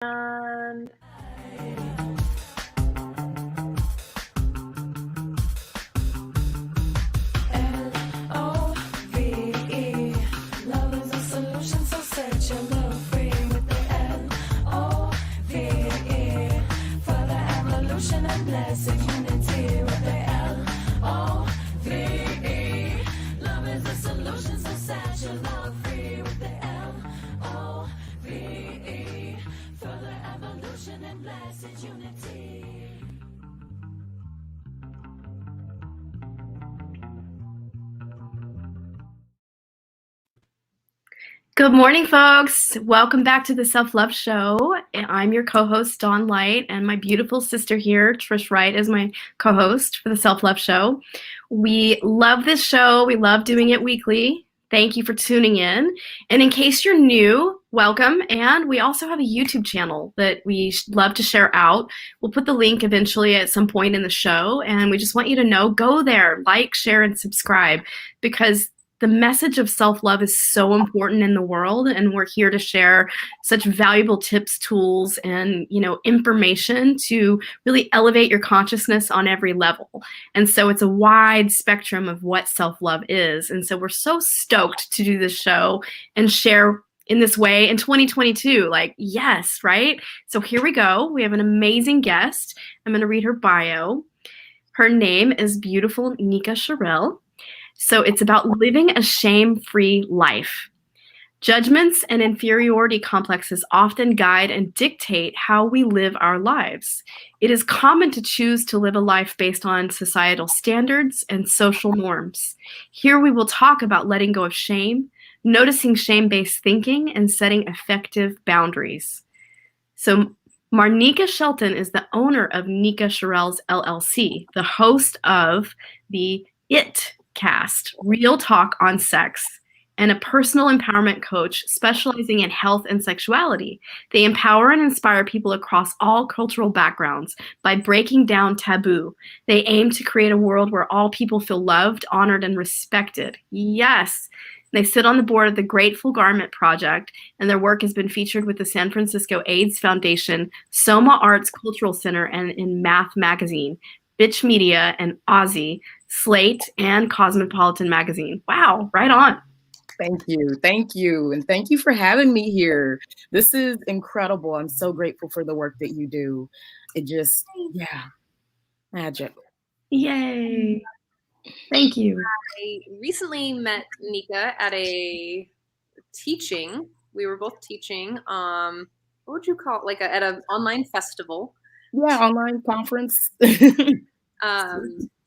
And L-O-V-E, love is a solution, so set your love free with the L-O-V-E, for the evolution and blessed unity with the L-O-V-E, love is a solution, so set your love free with the L-O-V-E, for the evolution and blessed unity. Good morning, folks. Welcome back to the Self-Love Show. I'm your co-host, Dawn Light, and my beautiful sister here, Trish Wright, is my co-host for the Self-Love Show. We love this show. We love doing it weekly. Thank you for tuning in. And in case you're new, welcome. And we also have a YouTube channel that we love to share out. We'll put the link eventually at some point in the show. And we just want you to know, go there, like, share, and subscribe, because the message of self-love is so important in the world, and we're here to share such valuable tips, tools, and information to really elevate your consciousness on every level. And so it's a wide spectrum of what self-love is. And so we're so stoked to do this show and share in this way in 2022. Like, yes, right? So here we go. We have an amazing guest. I'm going to read her bio. Her name is beautiful Nika Cherelle. So it's about living a shame-free life. Judgments and inferiority complexes often guide and dictate how we live our lives. It is common to choose to live a life based on societal standards and social norms. Here we will talk about letting go of shame, noticing shame-based thinking, and setting effective boundaries. So Marnika Shelton is the owner of Nika Cherelle's LLC, the host of the It Cast, Real Talk on Sex, and a personal empowerment coach specializing in health and sexuality. They empower and inspire people across all cultural backgrounds by breaking down taboo. They aim to create a world where all people feel loved, honored, and respected. Yes. They sit on the board of the Grateful Garment Project, and their work has been featured with the San Francisco AIDS Foundation, SOMA Arts Cultural Center, and in Math Magazine, Bitch Media, and Aussie, Slate, and Cosmopolitan Magazine. Wow, right on. Thank you. Thank you. And thank you for having me here. This is incredible. I'm so grateful for the work that you do. It just, magic. Yay. Thank you. I recently met Nika at a teaching. We were both teaching, what would you call it? At an online festival. Yeah, online conference.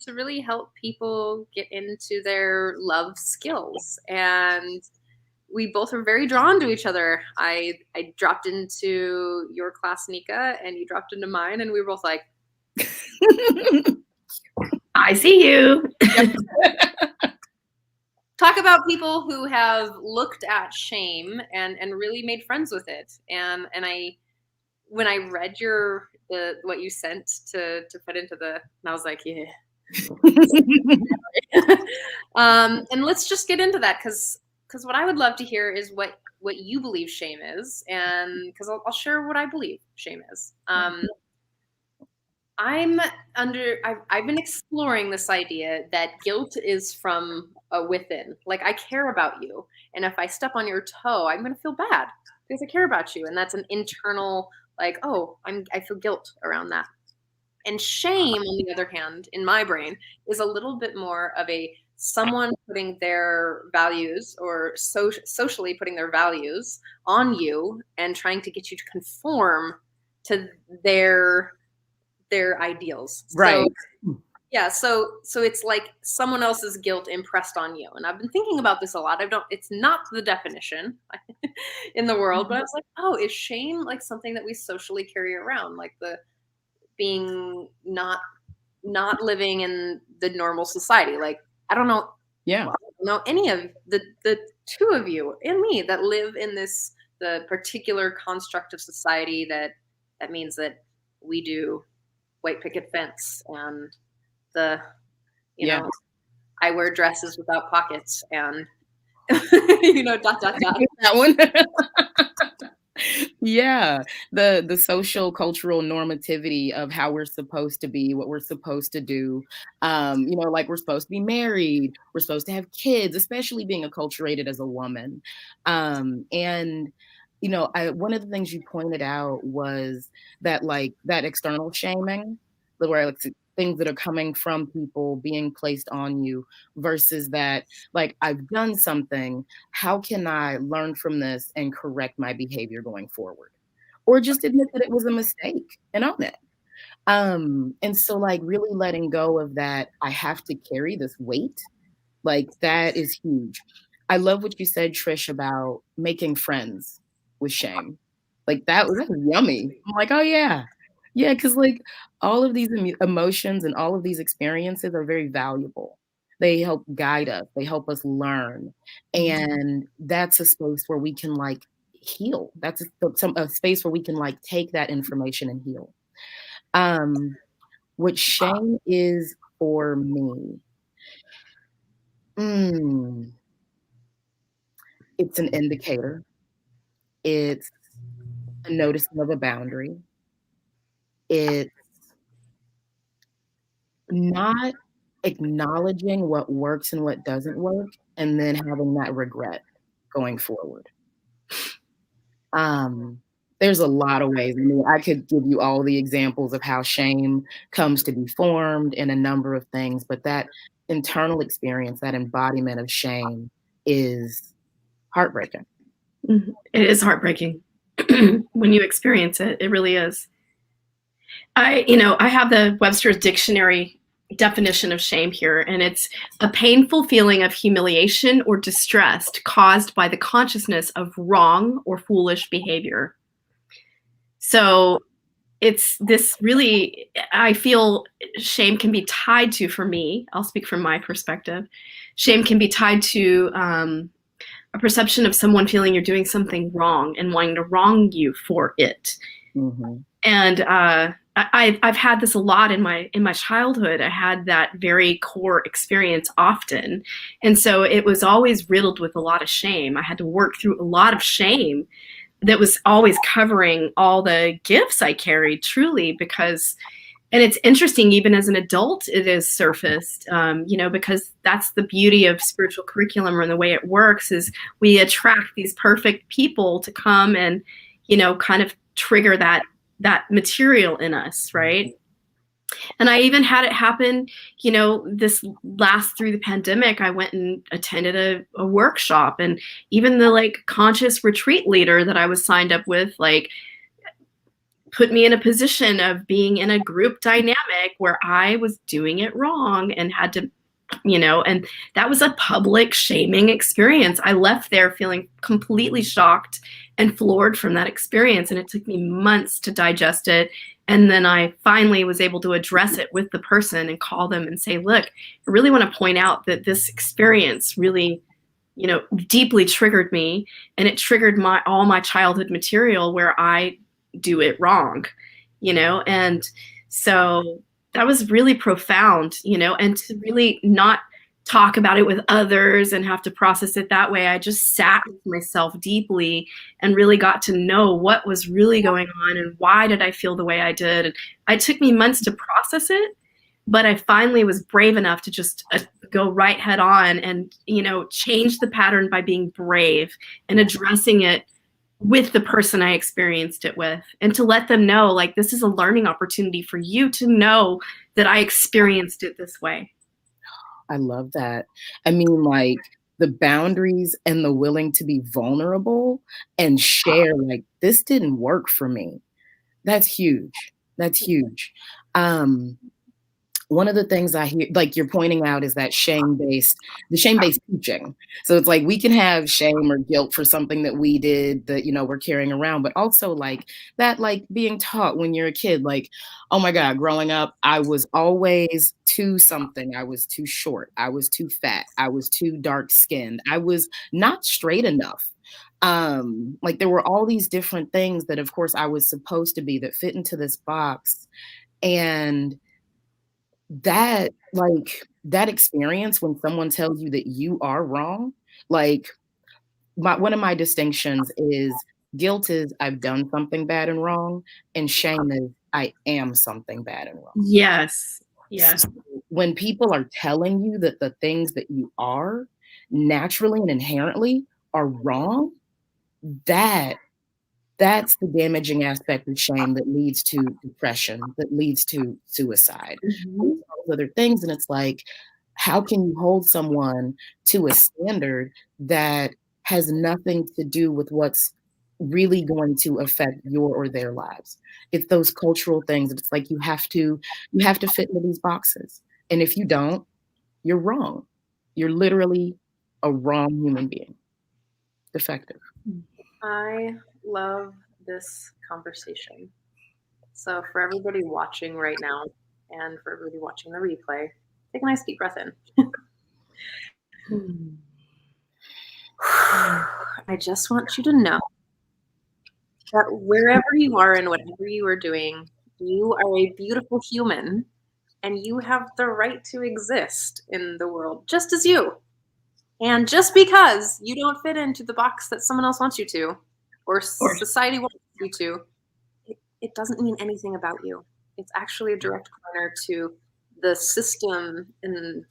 To really help people get into their love skills. And we both were very drawn to each other. I dropped into your class, Nika, and you dropped into mine, and we were both like, I see you. Talk about people who have looked at shame and really made friends with it. And when I read what you sent to put into and I was like, yeah. And let's just get into that, because what I would love to hear is what you believe shame is, and because I'll share what I believe shame is. I've been exploring this idea that guilt is from within. Like, I care about you, and if I step on your toe, I'm going to feel bad because I care about you, and that's an internal, like, oh, I feel guilt around that. And shame, on the other hand, in my brain, is a little bit more of someone putting their values, or socially putting their values on you and trying to get you to conform to their ideals. Right. So it's like someone else's guilt impressed on you. And I've been thinking about this a lot. It's not the definition in the world, but I was like, oh, is shame like something that we socially carry around? Like the being not living in the normal society. Like, I don't know. Yeah. I don't know any of the two of you and me that live in the particular construct of society that means that we do white picket fence and you know, I wear dresses without pockets and, dot. That one. Yeah, the social cultural normativity of how we're supposed to be, what we're supposed to do. Like we're supposed to be married, we're supposed to have kids, especially being acculturated as a woman. And one of the things you pointed out was that like that external shaming, the where like things that are coming from people being placed on you versus that like I've done something, how can I learn from this and correct my behavior going forward? Or just admit that it was a mistake and own it. And so like really letting go of that, I have to carry this weight, like that is huge. I love what you said, Trish, about making friends with shame. Like that was yummy. I'm like, oh yeah. Yeah, because like all of these emotions and all of these experiences are very valuable. They help guide us, they help us learn. And that's a space where we can like heal. That's a space where we can like take that information and heal. Um, what shame is for me. Mm, it's an indicator. It's a noticing of a boundary. It's not acknowledging what works and what doesn't work, and then having that regret going forward. Um, there's a lot of ways. I mean, I could give you all the examples of how shame comes to be formed in a number of things, but that internal experience, that embodiment of shame is heartbreaking. It is heartbreaking when you experience it. It really is. I have the Webster's Dictionary definition of shame here, and it's a painful feeling of humiliation or distress caused by the consciousness of wrong or foolish behavior. So it's this really, I feel shame can be tied to, for me, I'll speak from my perspective, shame can be tied to a perception of someone feeling you're doing something wrong and wanting to wrong you for it. Mm-hmm. And I've had this a lot in my childhood. I had that very core experience often, and so it was always riddled with a lot of shame. I had to work through a lot of shame that was always covering all the gifts I carried, truly, because. And it's interesting, even as an adult, it is surfaced, because that's the beauty of spiritual curriculum and the way it works is we attract these perfect people to come and, kind of trigger that material in us, right? And I even had it happen, this last through the pandemic, I went and attended a workshop, and even the like conscious retreat leader that I was signed up with, like, put me in a position of being in a group dynamic where I was doing it wrong and had to, and that was a public shaming experience. I left there feeling completely shocked and floored from that experience. And it took me months to digest it. And then I finally was able to address it with the person and call them and say, look, I really want to point out that this experience really, deeply triggered me. And it triggered all my childhood material where I do it wrong, and so that was really profound, and to really not talk about it with others and have to process it that way. I just sat with myself deeply and really got to know what was really going on and why did I feel the way I did. And it took me months to process it, but I finally was brave enough to just go right head on and, change the pattern by being brave and addressing it with the person I experienced it with, and to let them know, like, this is a learning opportunity for you to know that I experienced it this way. I love that. I mean, like the boundaries and the willing to be vulnerable and share, like, this didn't work for me. That's huge. That's huge. One of the things I hear, like you're pointing out, is that the shame-based teaching. So it's like we can have shame or guilt for something that we did that, we're carrying around, but also like that, like being taught when you're a kid, like, oh my God, growing up, I was always too something. I was too short. I was too fat. I was too dark skinned. I was not straight enough. Like there were all these different things that of course I was supposed to be that fit into this box. And that experience when someone tells you that you are wrong, like one of my distinctions is Guilt is I've done something bad and wrong, and shame is I am something bad and wrong. Yes. Yes. So when people are telling you that the things that you are naturally and inherently are wrong, that that's the damaging aspect of shame that leads to depression, that leads to suicide, Mhm. those other things. And it's like, how can you hold someone to a standard that has nothing to do with what's really going to affect your or their lives? It's those cultural things. It's like you have to fit into these boxes. And if you don't, you're wrong. You're literally a wrong human being. Defective. I love this conversation. So for everybody watching right now and for everybody watching the replay, take a nice deep breath in. I just want you to know that wherever you are and whatever you are doing, you are a beautiful human and you have the right to exist in the world just as you. And just because you don't fit into the box that someone else wants you to or society wants you to, it doesn't mean anything about you. It's actually a direct counter to the system and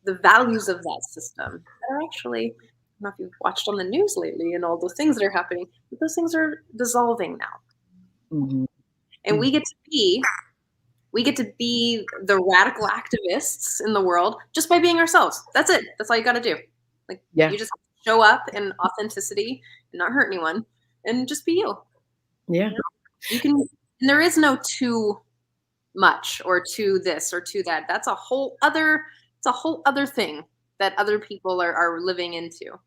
the values of that system that are actually, I don't know if you've watched on the news lately and all those things that are happening, but those things are dissolving now. Mhm. And we get to be the radical activists in the world just by being ourselves. That's it. That's all you got to do. Like Yeah. you just show up in authenticity and not hurt anyone and just be you. Yeah. You can, and there is no too much or to this or to that. That's a whole other, it's a whole other thing that other people are living into.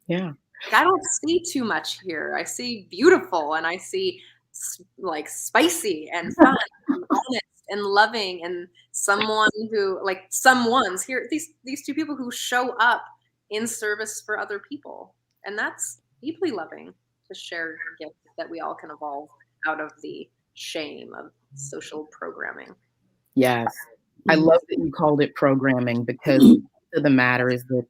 Yeah. Like, I don't see too much here. I see beautiful and I see like spicy and fun and honest and loving and someone who like someone's here. These two people who show up in service for other people. And that's deeply loving to share gifts that we all can evolve out of the shame of social programming. Yes. I love that you called it programming because the truth of the matter is that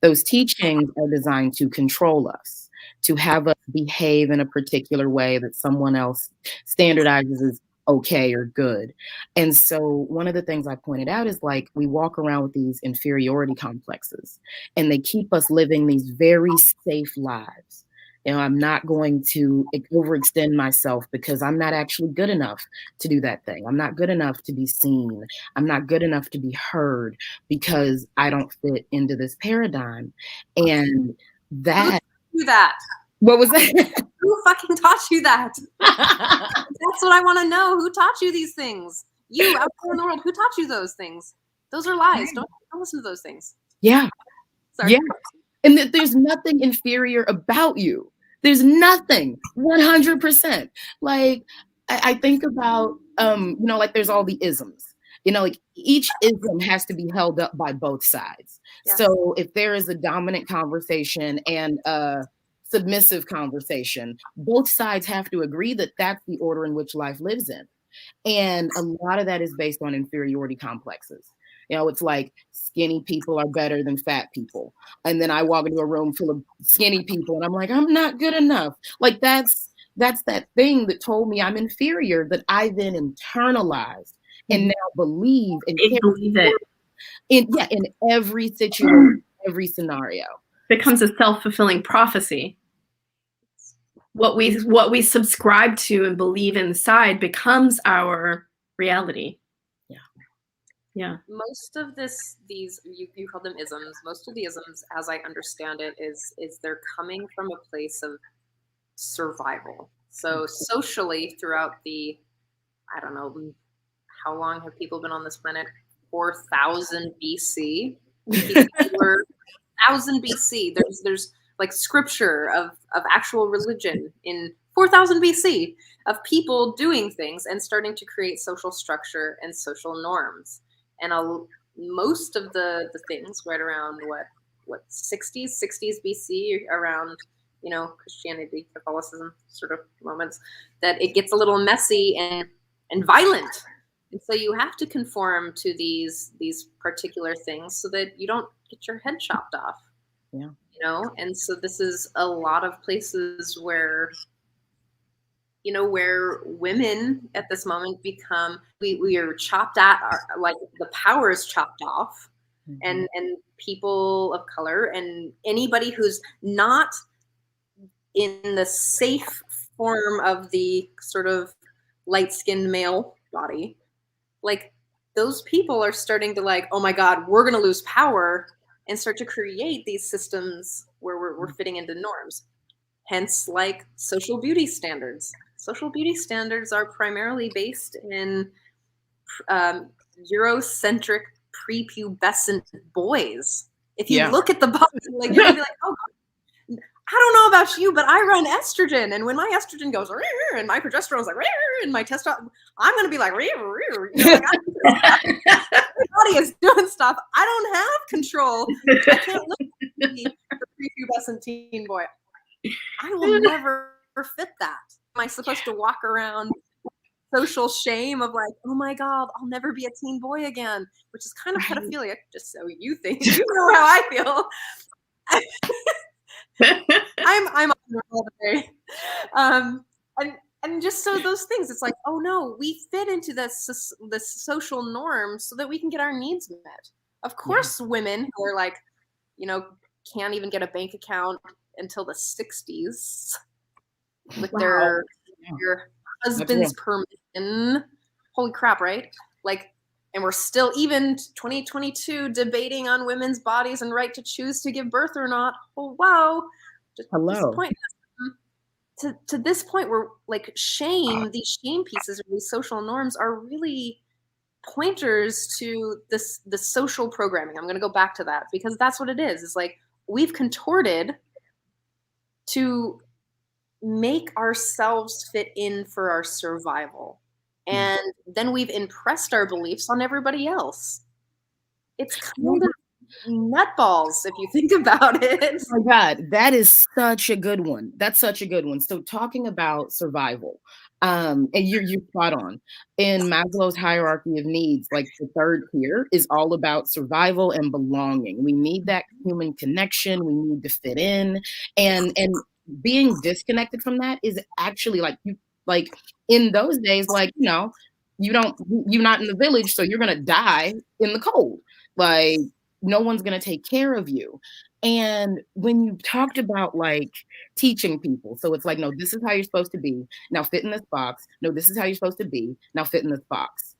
those teachings are designed to control us, to have us behave in a particular way that someone else standardizes as okay or good. And so one of the things I pointed out is like we walk around with these inferiority complexes and they keep us living these very safe lives. You know, I'm not going to overextend myself because I'm not actually good enough to do that thing. I'm not good enough to be seen. I'm not good enough to be heard because I don't fit into this paradigm. And that, Do that. what was that? Who fucking taught you that? That's what I want to know. Who taught you these things? You out there in the world, who taught you those things? Those are lies. Don't listen to those things. Yeah. Sorry. Yeah. And that there's nothing inferior about you. There's nothing. 100%. Like I think about like there's all the isms. Like each ism has to be held up by both sides. Yes. So if there is a dominant conversation and a submissive conversation, both sides have to agree that that's the order in which life lives in. And a lot of that is based on inferiority complexes. It's like skinny people are better than fat people. And then I walk into a room full of skinny people and I'm like, I'm not good enough. Like that's that thing that told me I'm inferior that I then internalized and now believe and believe it. In every situation, every scenario. Becomes a self-fulfilling prophecy. What we subscribe to and believe inside becomes our reality. Yeah. Most of these you call them isms. Most of the isms, as I understand it, is they're coming from a place of survival. So socially, throughout the, I don't know, how long have people been on this planet? 4,000 BC. People were 1,000 BC. There's like scripture of actual religion in 4,000 BC of people doing things and starting to create social structure and social norms. And most of the things right around what 60s BC, around Christianity, Catholicism sort of moments, that it gets a little messy and violent. And so you have to conform to these particular things so that you don't get your head chopped off. Yeah. And so this is a lot of places where, where women at this moment become, we are chopped at, like the power is chopped off, and people of color and anybody who's not in the safe form of the sort of light-skinned male body, like those people are starting to like, oh my God, we're going to lose power, and start to create these systems where we're fitting into norms. Hence, like social beauty standards. Social beauty standards are primarily based in Eurocentric prepubescent boys. If you look at the body, like you're gonna be like, oh, I don't know about you, but I run estrogen, and when my estrogen goes, and my progesterone's like, and my testosterone, I'm gonna be like, like my body is doing stuff. I don't have control. I can't look at the prepubescent teen boy. I will never fit that. Am I supposed to walk around social shame of like, oh my God, I'll never be a teen boy again, which is kind of pedophilia, just so you think. You know how I feel. I'm on the all day. And just so those things, it's like, oh no, we fit into this social norm so that we can get our needs met. Of course, women who are like, can't even get a bank account until the 60s with their husband's permission. Holy crap, right? Like, and we're still, even 2022, debating on women's bodies and right to choose to give birth or not. Oh, wow. Hello. To this point where like these shame pieces or these social norms are really pointers to the social programming. I'm going to go back to that because that's what it is. It's like we've contorted to make ourselves fit in for our survival. And then we've impressed our beliefs on everybody else. It's kind of nutballs if you think about it. Oh my God, that is such a good one. That's such a good one. So talking about survival, and you're spot on. In Maslow's hierarchy of needs, like the third tier is all about survival and belonging. We need that human connection. We need to fit in, and being disconnected from that is actually like in those days, like, you're not in the village, so you're going to die in the cold. Like, no one's going to take care of you. And when you talked about like teaching people, so it's like, no, this is how you're supposed to be. Now fit in this box. No, this is how you're supposed to be. Now fit in this box.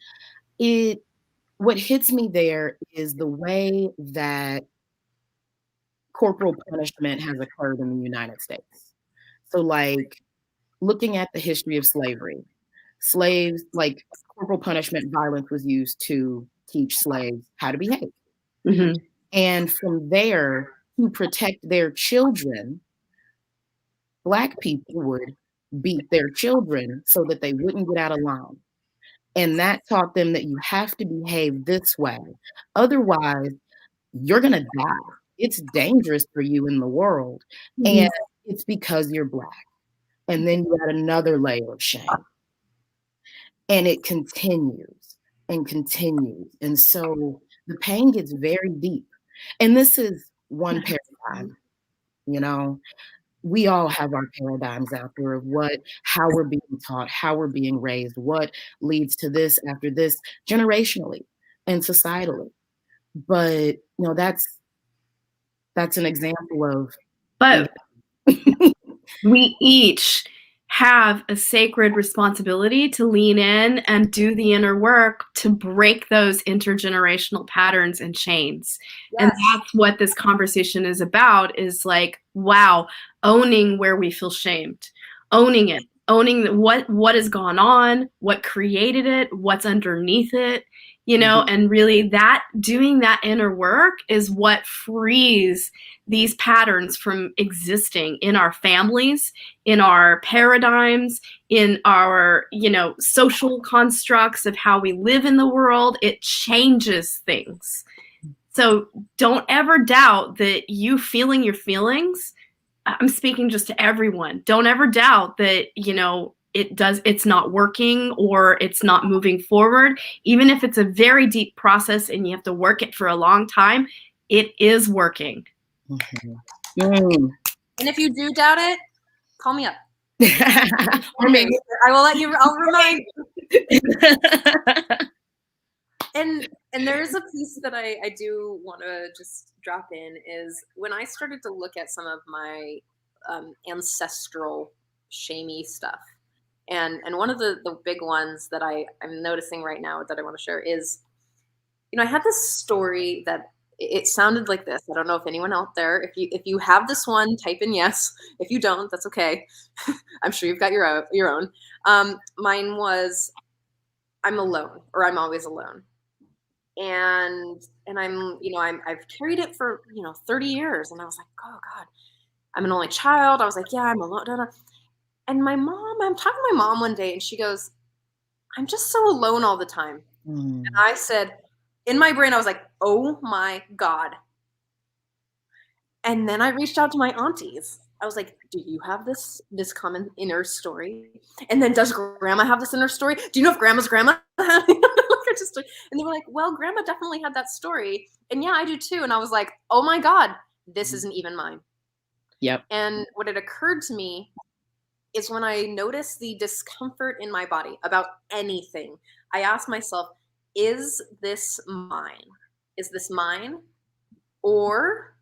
What hits me there is the way that corporal punishment has occurred in the United States. So like looking at the history of slavery, slaves, like corporal punishment, violence was used to teach slaves how to behave. Mm-hmm. And from there, to protect their children, Black people would beat their children so that they wouldn't get out of line. And that taught them that you have to behave this way. Otherwise, you're going to die. It's dangerous for you in the world. Mm-hmm. And it's because you're Black. And then you add another layer of shame. And it continues and continues. And so the pain gets very deep. And this is one paradigm, we all have our paradigms out there of how we're being taught, how we're being raised, what leads to this after this generationally and societally. But, that's an example of. But we each have a sacred responsibility to lean in and do the inner work to break those intergenerational patterns and chains. Yes. And that's what this conversation is about, is like, wow, owning where we feel shamed, owning it, owning what has gone on, what created it, what's underneath it, and really doing that inner work is what frees these patterns from existing in our families, in our paradigms, in our, social constructs of how we live in the world. It changes things. So don't ever doubt that you feeling your feelings. I'm speaking just to everyone. Don't ever doubt that, it's not working or it's not moving forward. Even if it's a very deep process and you have to work it for a long time, it is working. Mm-hmm. Mm. And if you do doubt it, call me up. Or maybe I will let you. I'll remind you. And there's a piece that I do want to just drop in is when I started to look at some of my ancestral shamey stuff. And one of the big ones that I'm noticing right now that I want to share is, I had this story that it sounded like this. I don't know if anyone out there, if you have this one, type in yes. If you don't, that's okay. I'm sure you've got your own. Mine was, I'm alone, or I'm always alone. And I've carried it for 30 years, and I was like, oh God, I'm an only child. I was like, yeah, I'm alone. Da, da. And I'm talking to my mom one day, and she goes, I'm just so alone all the time. And I said, in my brain, I was like, oh my God. And then I reached out to my aunties. I was like, do you have this common inner story? And then does grandma have this inner story? Do you know if grandma's grandma had it? And they were like, well, grandma definitely had that story. And yeah, I do too. And I was like, oh my God, this isn't even mine. Yep. And what had occurred to me is when I noticed the discomfort in my body about anything, I asked myself, is this mine? Is this mine? Or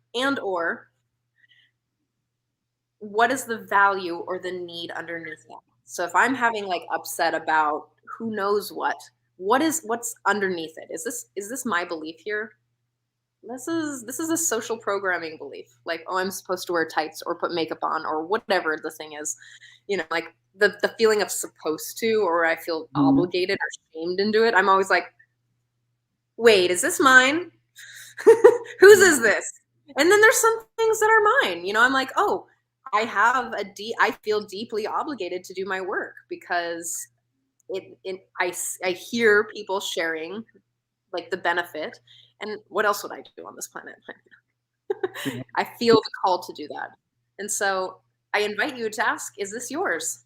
what is the value or the need underneath that? So if I'm having like upset about who knows what's underneath it? Is this my belief here? This is a social programming belief. Like, oh, I'm supposed to wear tights or put makeup on or whatever the thing is. Like the feeling of supposed to, or I feel obligated or shamed into it. I'm always like, wait, is this mine? Whose is this? And then there's some things that are mine. I'm like, oh, I feel deeply obligated to do my work because I hear people sharing like the benefit, and what else would I do on this planet? I feel the call to do that. And so I invite you to ask, is this yours?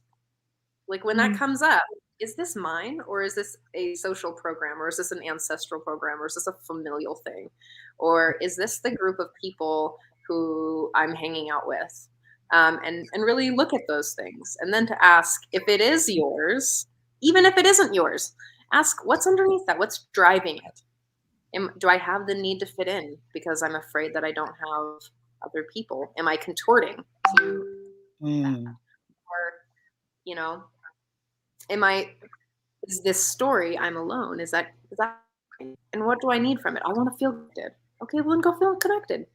Like when that comes up, is this mine, or is this a social program, or is this an ancestral program, or is this a familial thing? Or is this the group of people who I'm hanging out with? And really look at those things. And then to ask if it is yours, even if it isn't yours, ask what's underneath that, what's driving it? Do I have the need to fit in because I'm afraid that I don't have other people? Am I contorting to that? Or, is this story, I'm alone, is that, and what do I need from it? I want to feel connected. Okay, well then go feel connected.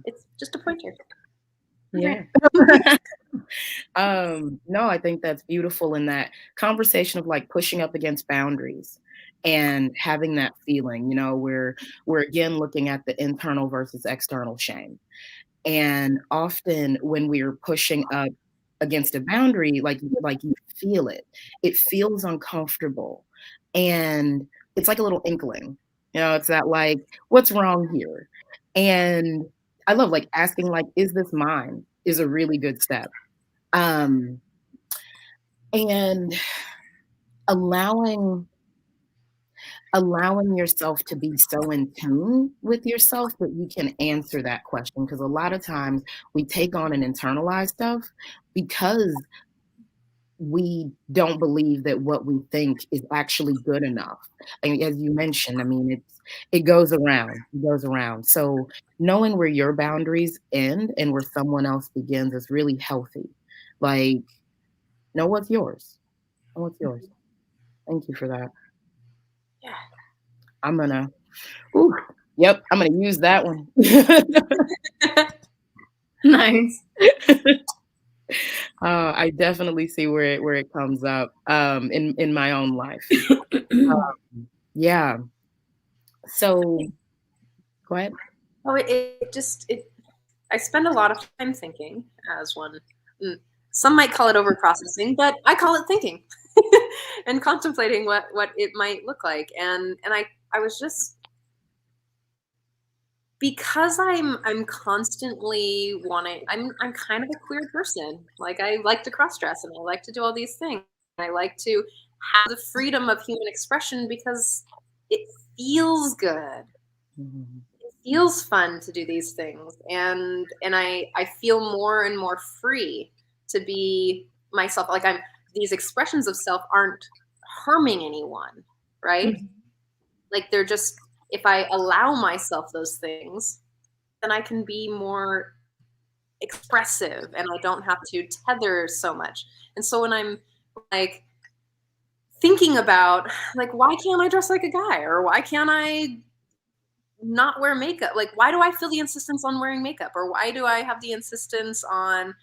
It's just a pointer. Yeah. No, I think that's beautiful in that conversation of like pushing up against boundaries and having that feeling, we're again looking at the internal versus external shame. And often when we're pushing up against a boundary, like you feel it. It feels uncomfortable. And it's like a little inkling. It's that like, what's wrong here? And I love like asking like, is this mine? Is a really good step. And allowing yourself to be so in tune with yourself that you can answer that question. Because a lot of times we take on and internalize stuff because we don't believe that what we think is actually good enough. And as you mentioned, I mean, it goes around. So knowing where your boundaries end and where someone else begins is really healthy. Like, know what's yours. Thank you for that. Yeah. I'm gonna use that one. Nice. I definitely see where it comes up in my own life. Yeah. So go ahead. Oh, I spend a lot of time thinking as one. Some might call it over processing, but I call it thinking and contemplating what it might look like. And I was just, because I'm constantly wanting, I'm kind of a queer person. Like I like to cross dress and I like to do all these things. I like to have the freedom of human expression because it feels good. Mm-hmm. It feels fun to do these things, and I feel more and more free to be myself. Like these expressions of self aren't harming anyone, right? Mhm. Like they're just, if I allow myself those things, then I can be more expressive and I don't have to tether so much. And so when I'm like thinking about like, why can't I dress like a guy, or why can't I not wear makeup? Like, why do I feel the insistence on wearing makeup, or why do I have the insistence on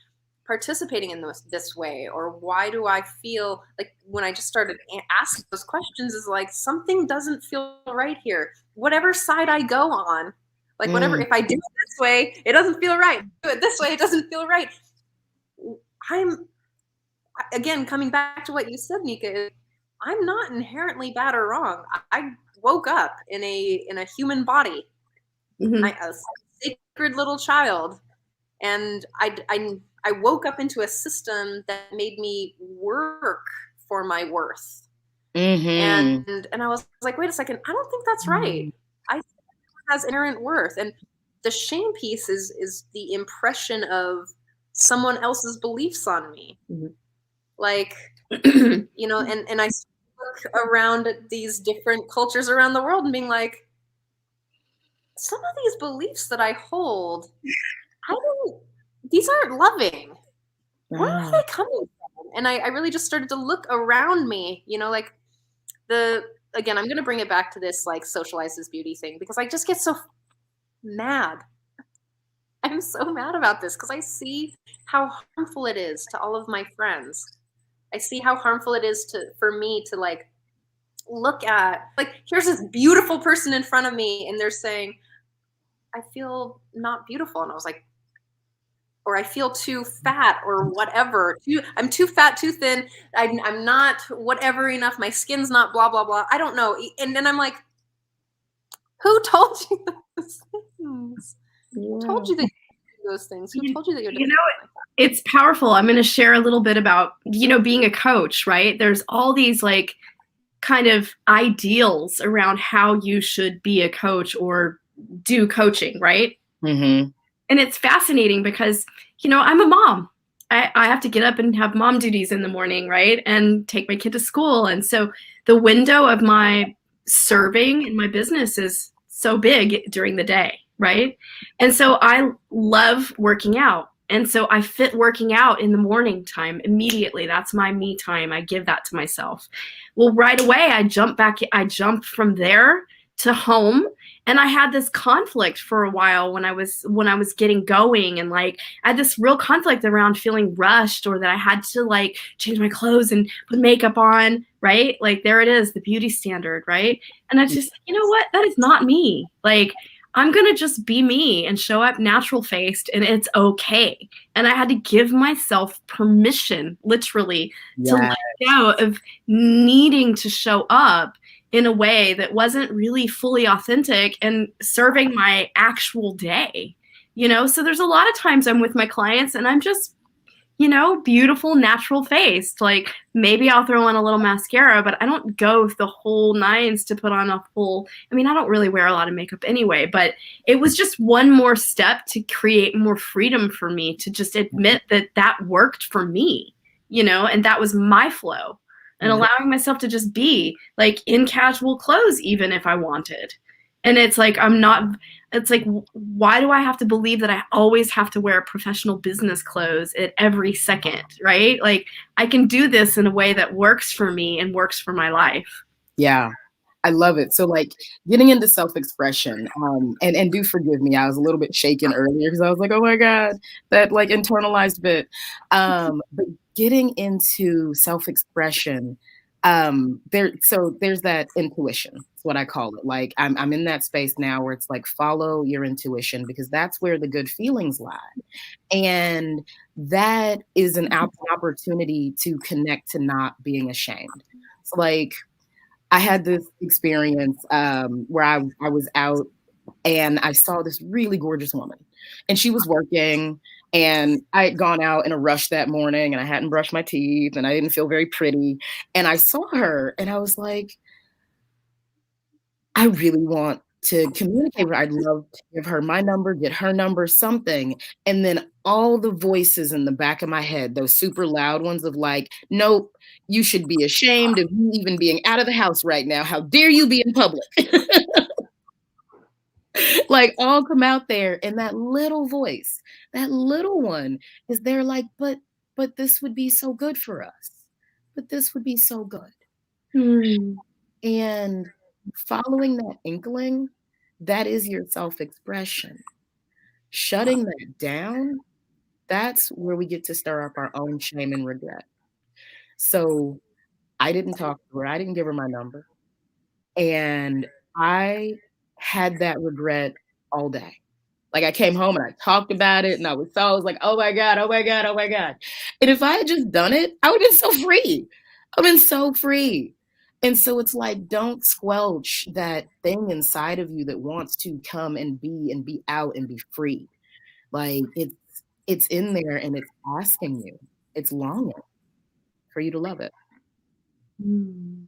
participating in this way, or why do I feel like, when I just started asking those questions, is like, something doesn't feel right here. Whatever side I go on, like whatever, if I do it this way, it doesn't feel right. Do it this way, it doesn't feel right. I'm, again, coming back to what you said, Nika, I'm not inherently bad or wrong. I woke up in a human body, Mhm. a sacred little child, and I woke up into a system that made me work for my worth. Mm-hmm. And I was like, wait a second, I don't think that's right. I think it has inherent worth. And the shame piece is the impression of someone else's beliefs on me. Mhm. Like, and I look around at these different cultures around the world and being like, some of these beliefs that I hold, these aren't loving. Where are they coming from? And I really just started to look around me, like again, I'm going to bring it back to this like socialized as beauty thing, because I just get so mad. I'm so mad about this because I see how harmful it is to all of my friends. I see how harmful it is for me to like look at, like, here's this beautiful person in front of me and they're saying, I feel not beautiful. And I was like, or I feel too fat or whatever. I'm too fat, too thin. I'm not whatever enough. My skin's not blah, blah, blah. I don't know. And then I'm like, who told you those things? Who told you that you do those things? Who told you that you're You different? know, it's powerful. I'm going to share a little bit about, being a coach, right? There's all these like kind of ideals around how you should be a coach or do coaching, right? Mm-hmm. And it's fascinating because, I'm a mom. I have to get up and have mom duties in the morning, right? And take my kid to school. And so the window of my serving in my business is so big during the day, right? And so I love working out. And so I fit working out in the morning time immediately. That's my me time. I give that to myself. Well, right away, I jump from there to home, and I had this conflict for a while when I was getting going, and like I had this real conflict around feeling rushed, or that I had to like change my clothes and put makeup on, right? Like there it is, the beauty standard, right? And I just, you know what? That is not me. Like I'm going to just be me and show up natural faced, and it's okay. And I had to give myself permission, literally, to Yeah. let go of needing to show up in a way that wasn't really fully authentic and serving my actual day. So there's a lot of times I'm with my clients and I'm just, beautiful, natural faced. Like maybe I'll throw on a little mascara, but I don't go the whole nines to put on a full, I don't really wear a lot of makeup anyway, but it was just one more step to create more freedom for me to just admit that that worked for me, and that was my flow, and allowing myself to just be like in casual clothes, even if I wanted. And it's like, it's like, why do I have to believe that I always have to wear professional business clothes at every second, right? Like I can do this in a way that works for me and works for my life. Yeah. I love it. So like getting into self-expression, and do forgive me, I was a little bit shaken earlier because I was like, oh my God, that like internalized bit. But getting into self-expression, there's that intuition. That's what I call it. Like I'm in that space now where it's like follow your intuition, because that's where the good feelings lie. And that is an opportunity to connect to not being ashamed. So like I had this experience where I was out and I saw this really gorgeous woman, and she was working, and I had gone out in a rush that morning and I hadn't brushed my teeth and I didn't feel very pretty. And I saw her and I was like, I really want to communicate with her. I'd love to give her my number, get her number, something. And then all the voices in the back of my head, those super loud ones of like, nope, you should be ashamed of you even being out of the house right now. How dare you be in public? Like all come out there. And that little voice, that little one is there like, but this would be so good for us. But this would be so good. And following that inkling, that is your self-expression. Shutting that down, that's where we get to stir up our own shame and regret. So I didn't talk to her. I didn't give her my number. And I had that regret all day. Like I came home and I talked about it and I was like, oh my God, oh my God, oh my God. And if I had just done it, I would have been so free. I've been so free. And so it's like, don't squelch that thing inside of you that wants to come and be out and be free. Like it's in there and it's asking you, it's longing for you to love it.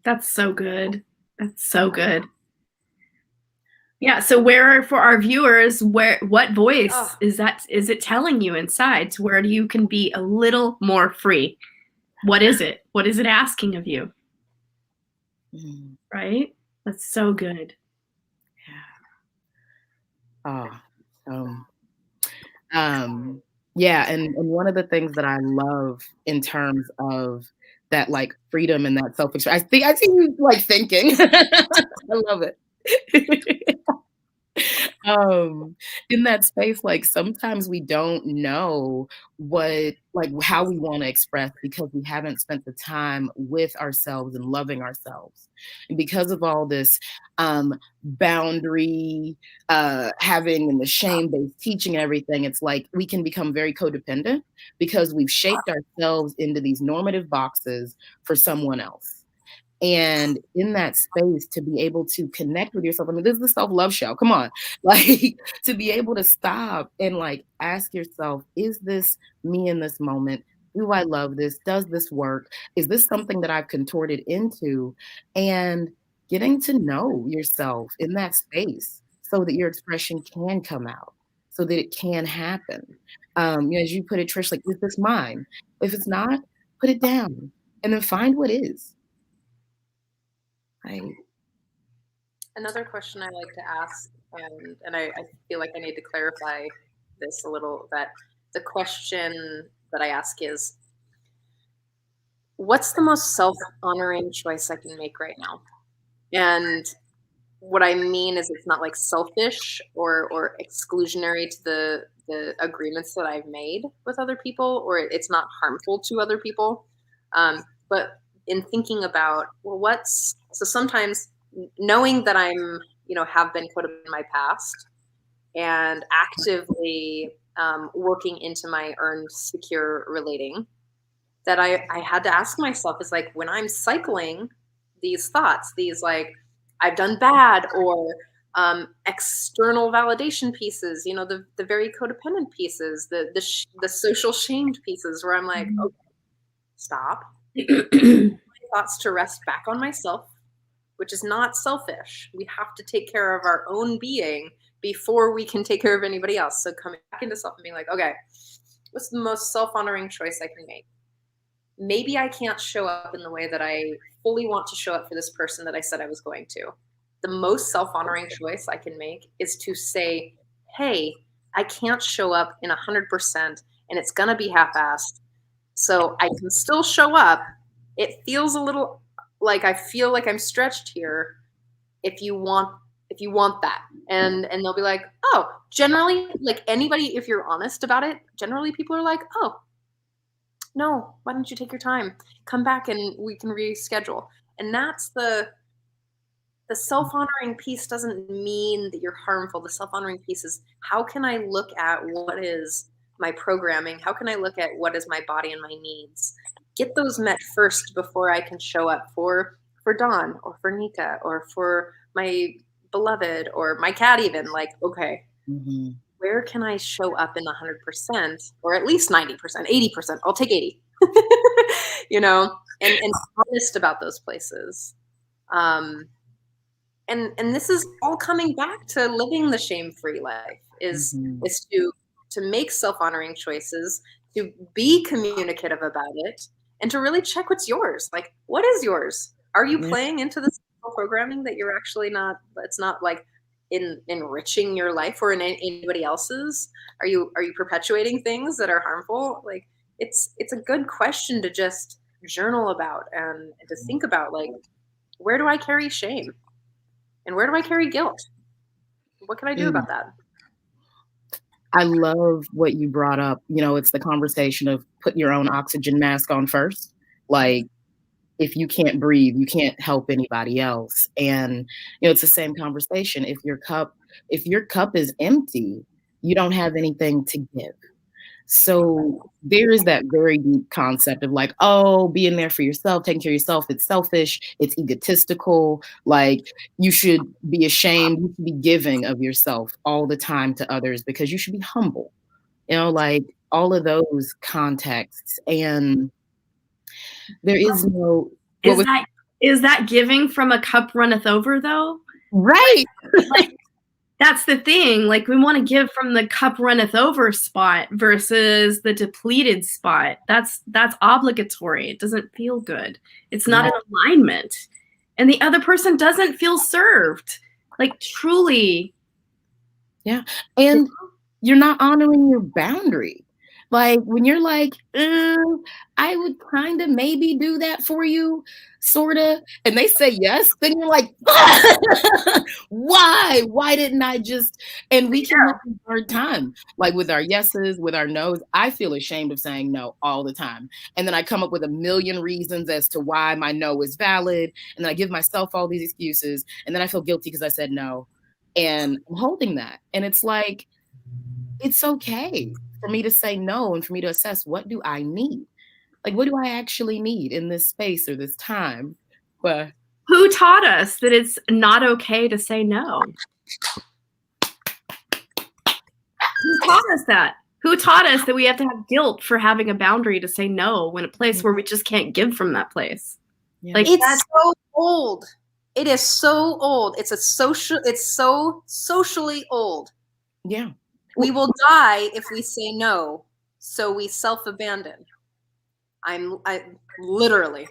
That's so good. That's so good. Yeah. So for our viewers, what voice is it telling you inside to where you can be a little more free? What is it? What is it asking of you? Right? That's so good. Yeah. Yeah. And one of the things that I love in terms of that like freedom and that self-expression, I see you like thinking. I love it. In that space, like sometimes we don't know how we want to express because we haven't spent the time with ourselves and loving ourselves. And because of all this boundary having and the shame-based teaching and everything, it's like we can become very codependent because we've shaped ourselves into these normative boxes for someone else. And in that space, to be able to connect with yourself, I mean, this is the self-love show. Come on. Like to be able to stop and like ask yourself, is this me in this moment? Do I love this? Does this work? Is this something that I've contorted into? And getting to know yourself in that space so that your expression can come out, so that it can happen. As you put it, Trish, like, is this mine? If it's not, put it down and then find what is. Right. Another question I like to ask, and I feel like I need to clarify this a little, that the question that I ask is, what's the most self-honoring choice I can make right now? And what I mean is it's not like selfish or exclusionary to the agreements that I've made with other people, or it's not harmful to other people. But in thinking about, well, so sometimes knowing that I'm, have been put in my past and actively working into my earned secure relating, that I had to ask myself is like, when I'm cycling these thoughts, these like, I've done bad, or external validation pieces, the very codependent pieces, the social shamed pieces where I'm like, okay, stop. My thoughts to rest back on myself, which is not selfish. We have to take care of our own being before we can take care of anybody else. So coming back into self and being like, okay, what's the most self-honoring choice I can make? Maybe I can't show up in the way that I fully want to show up for this person that I said I was going to. The most self-honoring choice I can make is to say, hey, I can't show up in 100% and it's going to be half-assed. So I can still show up. It feels a little like I feel like I'm stretched here. If you want that. And they'll be like, oh, generally, like anybody, if you're honest about it, generally people are like, oh, no, why don't you take your time? Come back and we can reschedule. And that's the self-honoring piece doesn't mean that you're harmful. The self-honoring piece is, how can I look at what is my programming? How can I look at what is my body and my needs? Get those met first before I can show up for Dawn or for Nika or for my beloved or my cat even. Like, okay, where can I show up in 100% or at least 90%, 80%? I'll take 80, and honest about those places. And this is all coming back to living the shame-free life, is Mhm. is to make self-honoring choices, to be communicative about it, and to really check what's yours. Like, what is yours? Are you Yeah. playing into this programming that you're actually not, it's not like enriching your life or in anybody else's? Are you perpetuating things that are harmful? Like, it's a good question to just journal about and to think about, like, where do I carry shame? And where do I carry guilt? What can I do Mm. about that? I love what you brought up. It's the conversation of put your own oxygen mask on first. Like, if you can't breathe, you can't help anybody else. And it's the same conversation. If your cup is empty, you don't have anything to give. So there is that very deep concept of like, oh, being there for yourself, taking care of yourself, it's selfish, it's egotistical. Like, you should be ashamed, you should be giving of yourself all the time to others because you should be humble. Like all of those contexts. And there is no what Is was that is that giving from a cup runneth over though? right. Like that's the thing. Like we want to give from the cup runneth over spot versus the depleted spot. That's obligatory. It doesn't feel good. It's not Yeah. in alignment. And the other person doesn't feel served. Like truly. Yeah. And you're not honoring your boundary. Like when you're like, I would kind of maybe do that for you, sort of. And they say yes, then you're like, why? Why didn't I just? And we can have a hard time, like with our yeses, with our nos. I feel ashamed of saying no all the time. And then I come up with a million reasons as to why my no is valid. And then I give myself all these excuses. And then I feel guilty because I said no. And I'm holding that. And it's like, it's okay for me to say no and for me to assess what do I need? Like, what do I actually need in this space or this time? But Who taught us that it's not okay to say no? Who taught us that? Who taught us that we have to have guilt for having a boundary to say no when a place where we just can't give from that place? yeah. Like It's so old. It is so old. It's so socially old. Yeah. We will die if we say no, so we self-abandon. I literally.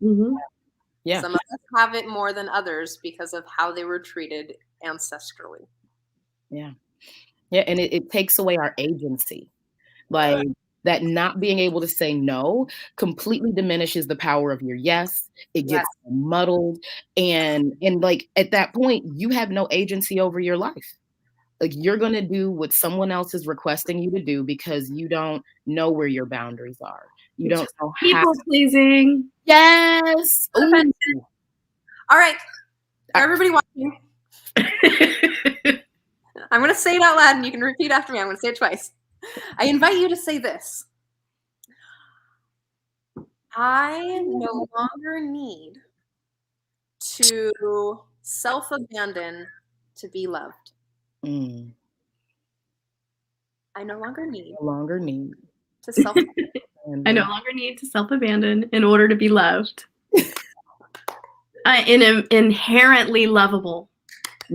mm-hmm. Yeah. Some of us have it more than others because of how they were treated ancestrally. Yeah. Yeah. And it takes away our agency. Like that not being able to say no completely diminishes the power of your yes. It gets muddled. And like at that point, you have no agency over your life. Like you're going to do what someone else is requesting you to do because you don't know where your boundaries are. You don't know how. People pleasing. Yes. Ooh. All right. For everybody watching, I'm going to say it out loud and you can repeat after me. I'm going to say it twice. I invite you to say this. I no longer need to self-abandon to be loved. Mm. I no longer need to I no longer need to self-abandon in order to be loved. I am inherently lovable.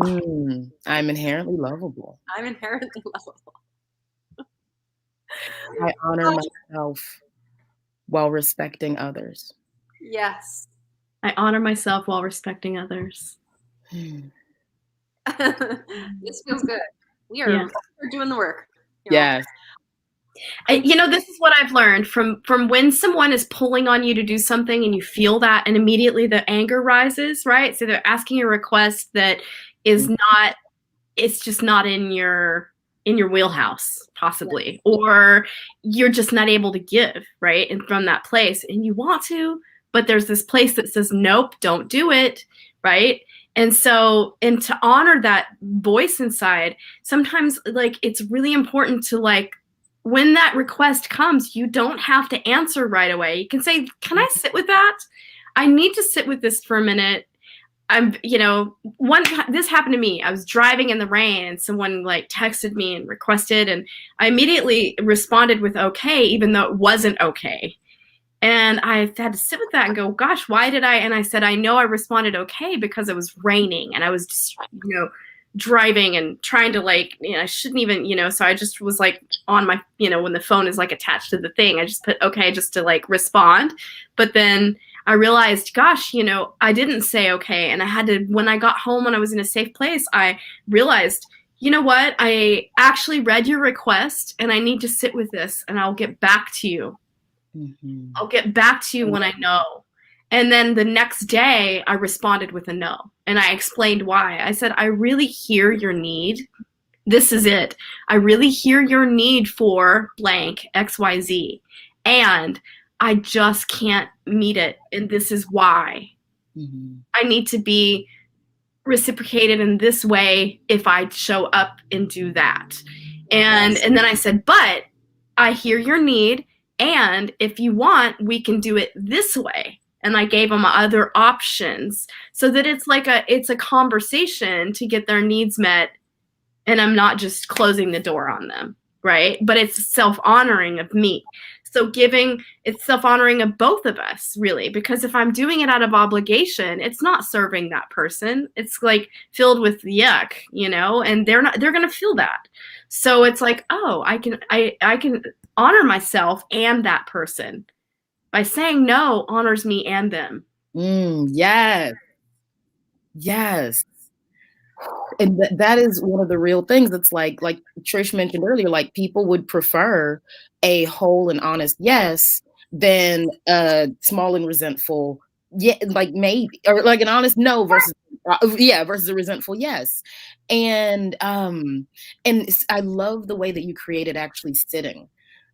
I'm inherently lovable. I'm inherently lovable. I honor myself while respecting others. Yes. I honor myself while respecting others. This feels good. We're doing the work. Yes. This is what I've learned from when someone is pulling on you to do something and you feel that and immediately the anger rises, right? So they're asking a request that is not, it's just not in your wheelhouse possibly, or you're just not able to give, right? And from that place, and you want to, but there's this place that says, nope, don't do it, right? And so, and to honor that voice inside, sometimes like it's really important to like, when that request comes, you don't have to answer right away. You can say, can I sit with that? I need to sit with this for a minute. This happened to me. I was driving in the rain and someone like texted me and requested, and I immediately responded with okay, even though it wasn't okay. And I had to sit with that and go, gosh, why did I? And I said, I know I responded okay because it was raining and I was just, driving and trying to I shouldn't even, so I just was like on my, when the phone is like attached to the thing, I just put okay just to like respond. But then I realized, gosh, I didn't say okay. And I had to, when I got home, when I was in a safe place, I realized, you know what? I actually read your request and I need to sit with this and I'll get back to you. Mm-hmm. I'll get back to you when I know. And then the next day I responded with a no. And I explained why. I said, I really hear your need. This is it. I really hear your need for blank XYZ. And I just can't meet it. And this is why. Mm-hmm. I need to be reciprocated in this way if I show up and do that. And then I said, but I hear your need. And if you want, we can do it this way. And I gave them other options so that it's a conversation to get their needs met. And I'm not just closing the door on them, right? But it's self-honoring of me. So it's self-honoring of both of us, really, because if I'm doing it out of obligation, it's not serving that person. It's like filled with yuck, and they're going to feel that. So it's like, oh, I can honor myself and that person. By saying no honors me and them. Yes. Yes. And that is one of the real things. It's like Trish mentioned earlier, like people would prefer a whole and honest yes than a small and resentful like maybe, or like an honest no versus versus a resentful yes. And I love the way that you created actually sitting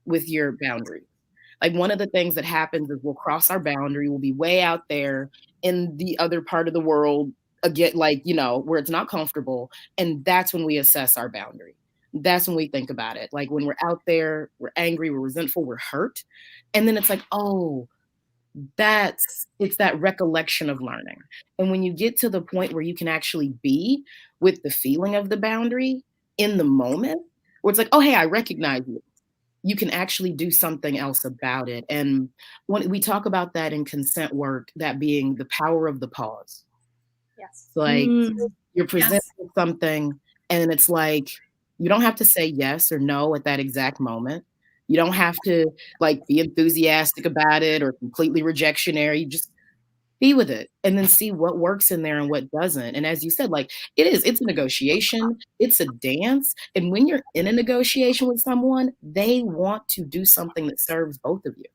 with your boundary. Like one of the things that happens is we'll cross our boundary, we'll be way out there in the other part of the world, again, where it's not comfortable. And that's when we assess our boundary. That's when we think about it. Like when we're out there, we're angry, we're resentful, we're hurt. And then it's like, oh, it's that recollection of learning. And when you get to the point where you can actually be with the feeling of the boundary in the moment, where it's like, oh, hey, I recognize you can actually do something else about it. And when we talk about that in consent work, that being the power of the pause. Yes. Like you're presented with something and it's like, you don't have to say yes or no at that exact moment. You don't have to be enthusiastic about it or completely rejectionary. You just be with it and then see what works in there and what doesn't. And as you said, it's a negotiation, it's a dance. And when you're in a negotiation with someone, they want to do something that serves both of you.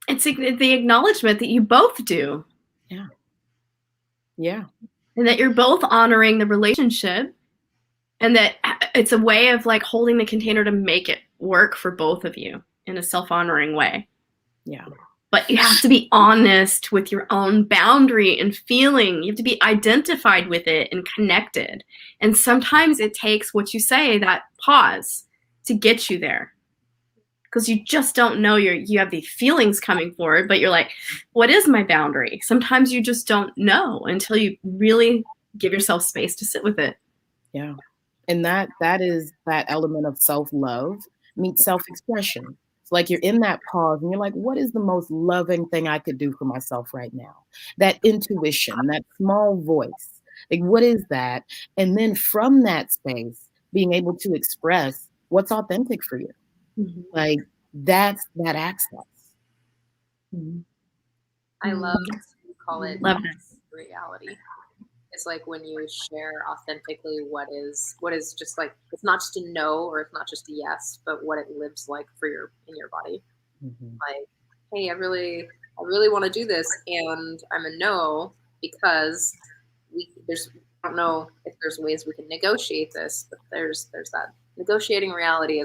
It's the acknowledgement that you both do. Yeah. Yeah. And that you're both honoring the relationship and that it's a way of holding the container to make it work for both of you in a self-honoring way. Yeah. But you have to be honest with your own boundary and feeling. You have to be identified with it and connected. And sometimes it takes what you say, that pause, to get you there. Because you just don't know you have these feelings coming forward, but you're like, what is my boundary? Sometimes you just don't know until you really give yourself space to sit with it. Yeah. And that is that element of self-love meets self-expression. It's you're in that pause and you're like, what is the most loving thing I could do for myself right now? That intuition, that small voice, what is that? And then from that space, being able to express what's authentic for you. Mm-hmm. That's that access. Mm-hmm. I love to call it reality. It's when you share authentically what is just it's not just a no or it's not just a yes, but what it lives like in your body. Mm-hmm. Hey, I really want to do this, and I'm a no because I don't know if there's ways we can negotiate this, but there's that negotiating reality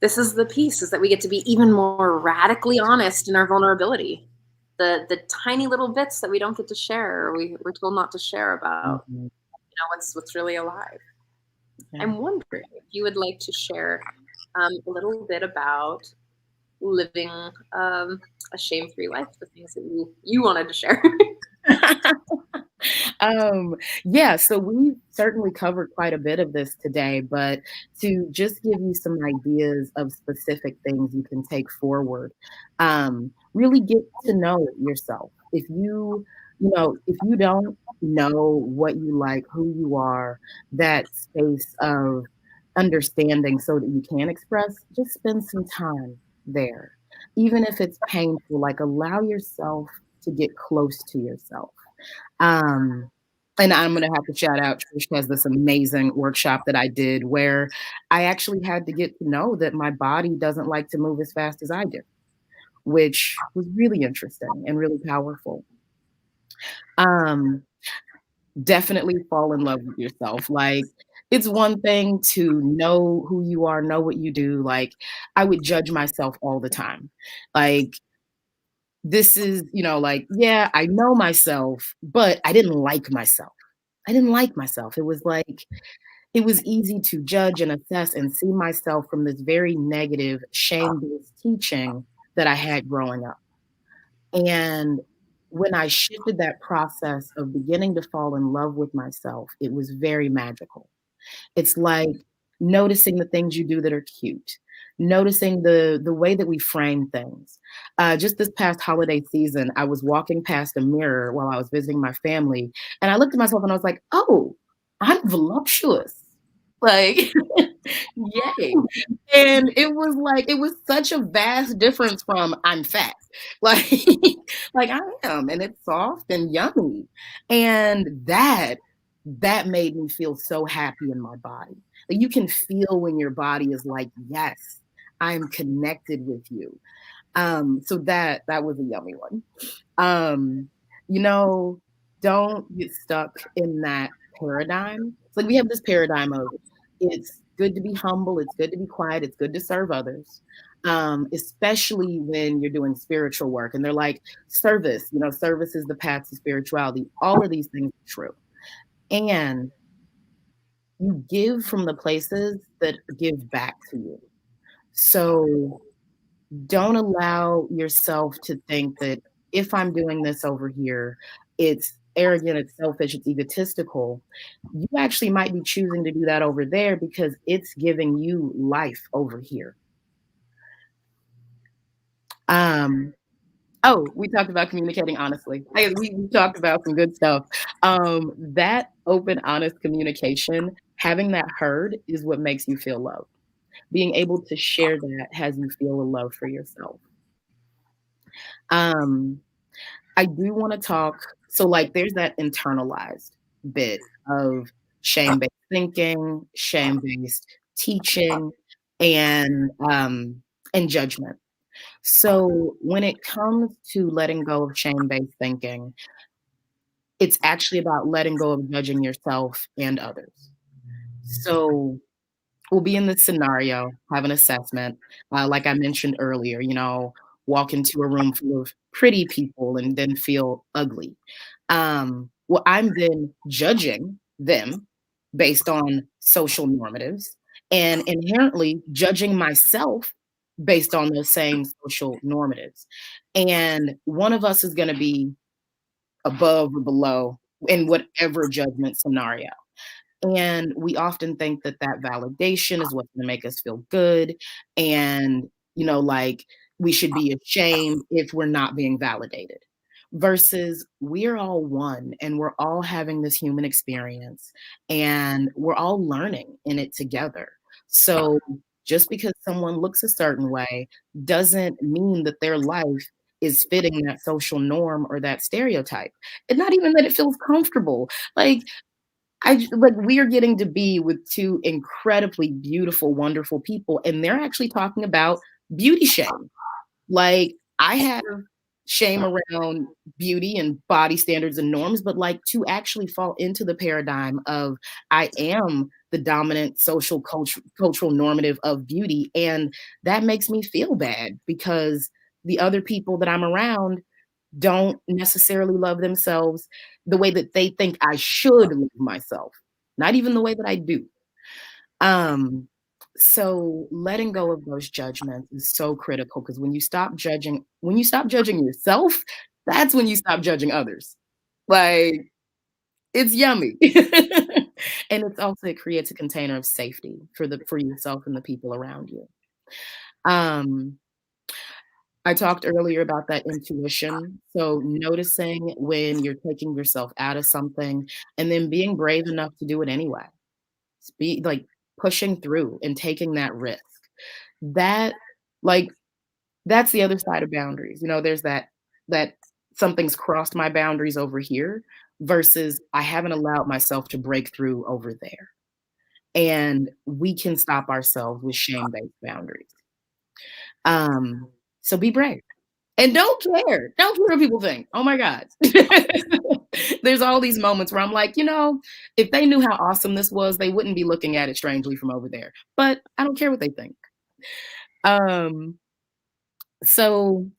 this is the piece, is that we get to be even more radically honest in our vulnerability. The tiny little bits that we don't get to share, or we're told not to share about, mm-hmm. What's really alive. Yeah. I'm wondering if you would like to share a little bit about living a shame-free life, the things that you wanted to share. Yeah, so we certainly covered quite a bit of this today, but to just give you some ideas of specific things you can take forward, really get to know yourself. If you don't know what you like, who you are, that space of understanding so that you can express, just spend some time there. Even if it's painful, like allow yourself to get close to yourself. Um, and I'm gonna have to shout out Trish has this amazing workshop that I did where I actually had to get to know that my body doesn't like to move as fast as I do, which was really interesting and really powerful. Um, Definitely fall in love with yourself. Like, it's one thing to know who you are, know what you do. Like, I would judge myself all the time. Like, this is, like, yeah, I know myself, but I didn't like myself. I didn't like myself. It was like, it was easy to judge and assess and see myself from this very negative, shame-based teaching that I had growing up. And when I shifted that process of beginning to fall in love with myself, it was very magical. It's like noticing the things you do that are cute, noticing the way that we frame things. Just this past holiday season, I was walking past a mirror while I was visiting my family, and I looked at myself and I was like, "Oh, I'm voluptuous." Like, yay. And it was such a vast difference from I'm fat. Like like I am, and it's soft and yummy. And that made me feel so happy in my body. Like you can feel when your body is like, yes, I'm connected with you. So that was a yummy one. Um, you know, don't get stuck in that paradigm. It's like we have this paradigm of it's good to be humble, it's good to be quiet, it's good to serve others. Especially when you're doing spiritual work and they're like, service is the path to spirituality. All of these things are true. And you give from the places that give back to you. So don't allow yourself to think that if I'm doing this over here, it's arrogant, it's selfish, it's egotistical. You actually might be choosing to do that over there because it's giving you life over here. Um, oh, we talked about communicating honestly. We talked about some good stuff. That open, honest communication, having that heard is what makes you feel loved. Being able to share that has you feel a love for yourself. Um, I do want to talk. So, like, there's that internalized bit of shame based thinking, shame based teaching, and judgment. So, when it comes to letting go of shame based thinking, it's actually about letting go of judging yourself and others. So, we'll be in this scenario, have an assessment. Like I mentioned earlier, walk into a room full of pretty people and then feel ugly. Well, I'm then judging them based on social normatives and inherently judging myself based on those same social normatives. And one of us is going to be above or below in whatever judgment scenario. And we often think that that validation is what's going to make us feel good. And, like we should be ashamed if we're not being validated. Versus we're all one and we're all having this human experience and we're all learning in it together. So just because someone looks a certain way doesn't mean that their life is fitting that social norm or that stereotype. And not even that it feels comfortable. Like we are getting to be with two incredibly beautiful, wonderful people, and they're actually talking about beauty shame. Like, I have shame around beauty and body standards and norms, but like to actually fall into the paradigm of I am the dominant cultural normative of beauty, and that makes me feel bad because the other people that I'm around don't necessarily love themselves the way that they think I should love myself, not even the way that I do. Um, so letting go of those judgments is so critical because when you stop judging yourself, that's when you stop judging others. Like It's yummy. And it's also it creates a container of safety for yourself and the people around you. Um, I talked earlier about that intuition. So noticing when you're taking yourself out of something and then being brave enough to do it anyway. Like pushing through and taking that risk. That like that's the other side of boundaries. There's that something's crossed my boundaries over here versus I haven't allowed myself to break through over there. And we can stop ourselves with shame-based boundaries. So be brave. And don't care. Don't care what people think. Oh my God. There's all these moments where I'm like, if they knew how awesome this was, they wouldn't be looking at it strangely from over there. But I don't care what they think. Um, so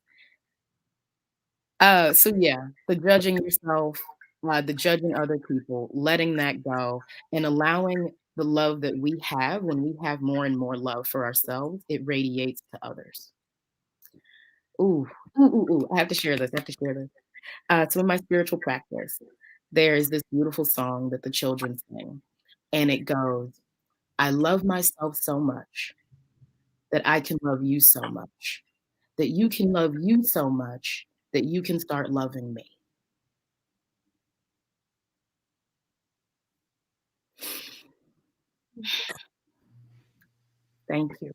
so yeah, the judging yourself, the judging other people, letting that go, and allowing the love that we have when we have more and more love for ourselves, it radiates to others. Ooh, ooh, ooh, ooh. I have to share this. So in my spiritual practice, there is this beautiful song that the children sing, and it goes, I love myself so much that I can love you so much, that you can love you so much that you can start loving me. Thank you.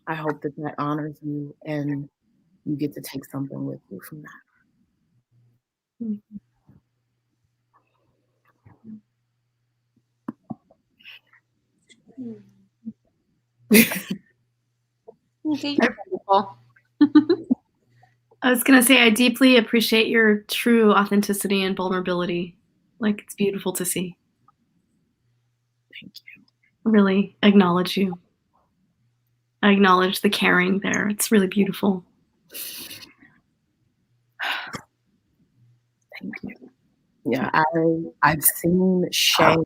I hope that that honors you and you get to take something with you from that. Okay, you're beautiful. I was going to say, I deeply appreciate your true authenticity and vulnerability. Like, it's beautiful to see. Thank you. I really acknowledge you. I acknowledge the caring there. It's really beautiful. Thank you. Yeah, I've seen shame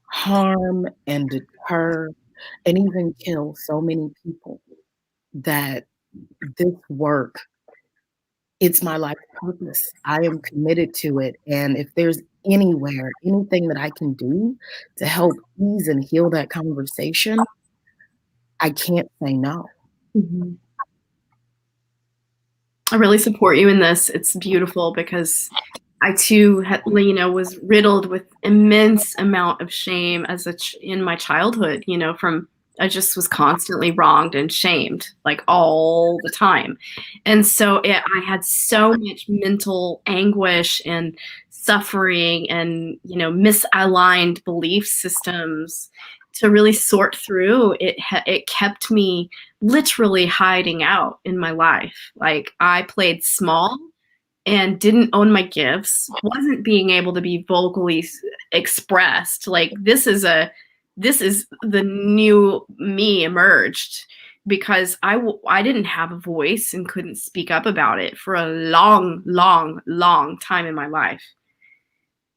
harm and deter and even kill so many people that this work, it's my life purpose. I am committed to it. And if there's anywhere, anything that I can do to help ease and heal that conversation, I can't say no. Mm-hmm. I really support you in this. It's beautiful because I too was riddled with immense amount of shame in my childhood, from I just was constantly wronged and shamed like all the time. And so I had so much mental anguish and suffering and, misaligned belief systems to really sort through. It kept me literally hiding out in my life. Like I played small and didn't own my gifts, wasn't being able to be vocally expressed. Like this is the new me emerged because I didn't have a voice and couldn't speak up about it for a long, long, long time in my life.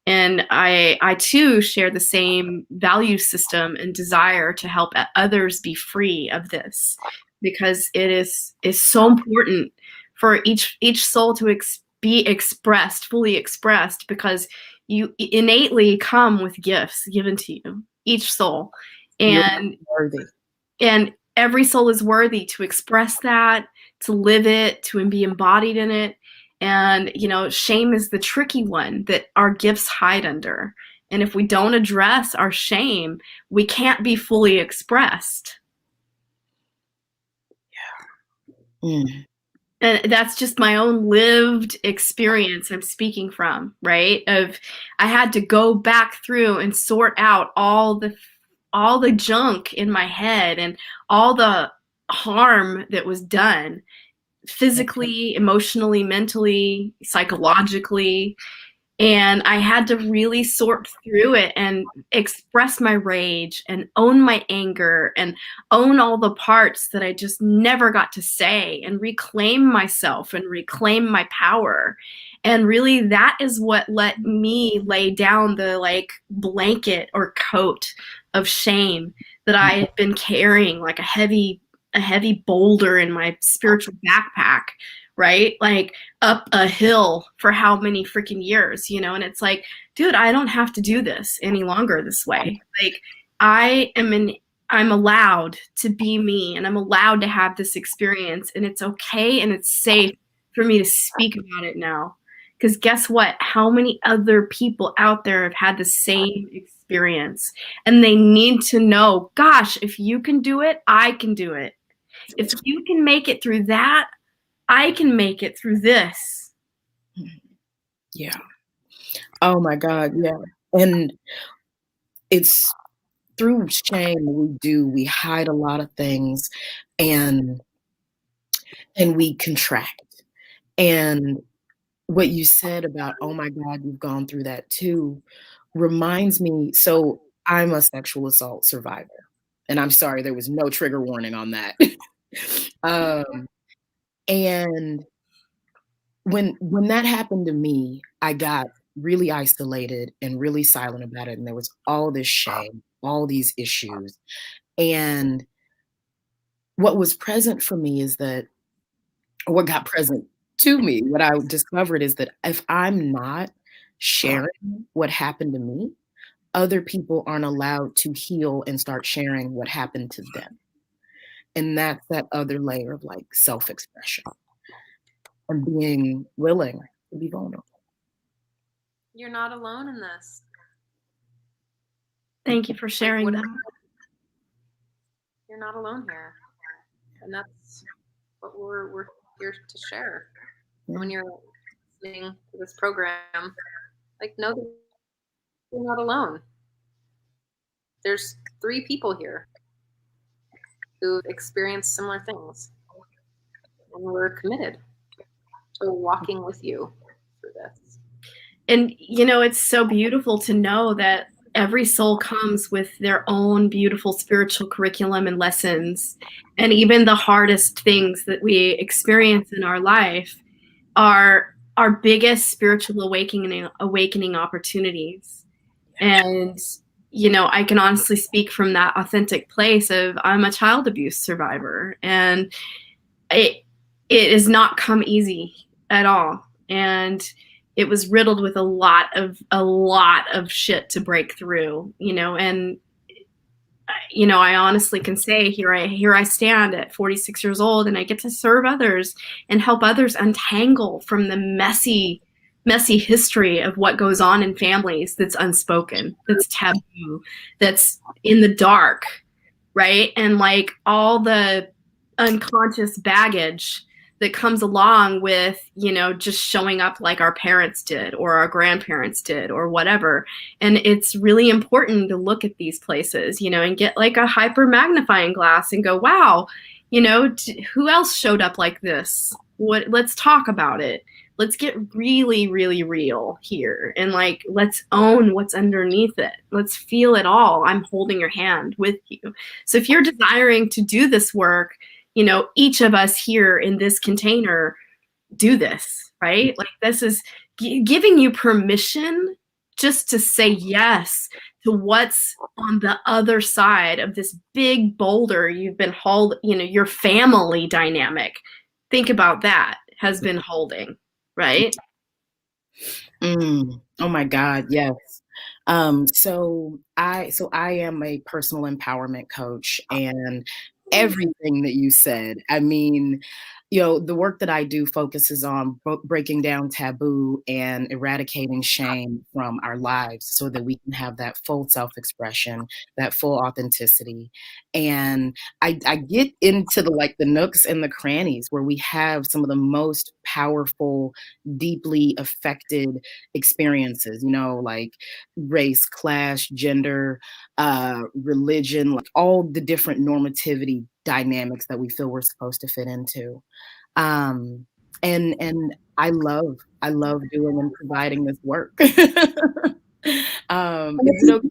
And I too share the same value system and desire to help others be free of this, because it is so important for each soul to be expressed, fully expressed, because you innately come with gifts given to you, each soul, and every soul is worthy to express that, to live it, to be embodied in it. And, shame is the tricky one that our gifts hide under. And if we don't address our shame, we can't be fully expressed. Yeah. Mm. And that's just my own lived experience I'm speaking from, right? I had to go back through and sort out all the junk in my head and all the harm that was done physically, emotionally, mentally, psychologically. And I had to really sort through it and express my rage and own my anger and own all the parts that I just never got to say, and reclaim myself and reclaim my power. And really that is what let me lay down the blanket or coat of shame that I had been carrying like a heavy a heavy boulder in my spiritual backpack, right? Like up a hill for how many freaking years, and it's like, dude, I don't have to do this any longer this way. Like I'm allowed to be me, and I'm allowed to have this experience, and it's okay and it's safe for me to speak about it now. Because guess what? How many other people out there have had the same experience? And they need to know, gosh, if you can do it, I can do it. If you can make it through that, I can make it through this. Yeah. Oh my God. Yeah. And it's through shame we hide a lot of things, and we contract. And what you said about, oh my God, you've gone through that too, reminds me. So I'm a sexual assault survivor, and I'm sorry, there was no trigger warning on that. And when that happened to me, I got really isolated and really silent about it. And there was all this shame, all these issues. And what was present for me is that, what got present to me, what I discovered is that if I'm not sharing what happened to me, other people aren't allowed to heal and start sharing what happened to them. And that's that other layer of like self-expression and being willing to be vulnerable. You're not alone in this. Thank you for sharing that. You're not alone here. And that's what we're here to share. When you're listening to this program, like, know that you're not alone. There's 3 people here who've experienced similar things. And we're committed to walking with you through this. And, it's so beautiful to know that every soul comes with their own beautiful spiritual curriculum and lessons. And even the hardest things that we experience in our life are our biggest spiritual awakening opportunities. And, I can honestly speak from that authentic place of, I'm a child abuse survivor, and it has not come easy at all. And it was riddled with a lot of shit to break through, and I honestly can say here I stand at 46 years old, and I get to serve others and help others untangle from the messy history of what goes on in families that's unspoken, that's taboo, that's in the dark, right? And like all the unconscious baggage that comes along with, just showing up like our parents did or our grandparents did or whatever. And it's really important to look at these places, and get like a hyper magnifying glass and go, wow, who else showed up like this? Let's talk about it. Let's get really, really real here. And like, let's own what's underneath it. Let's feel it all. I'm holding your hand with you. So if you're desiring to do this work, each of us here in this container do this, right? Like, this is giving you permission just to say yes to what's on the other side of this big boulder you've been holding, your family dynamic. Think about that has been holding, right? Oh my God, yes. So I am a personal empowerment coach, and everything that you said, I mean, the work that I do focuses on breaking down taboo and eradicating shame from our lives so that we can have that full self-expression, that full authenticity. And I get into the nooks and the crannies where we have some of the most powerful, deeply affected experiences, like race, class, gender, religion, like all the different normativity dynamics that we feel we're supposed to fit into. And I love doing and providing this work. Is it okay?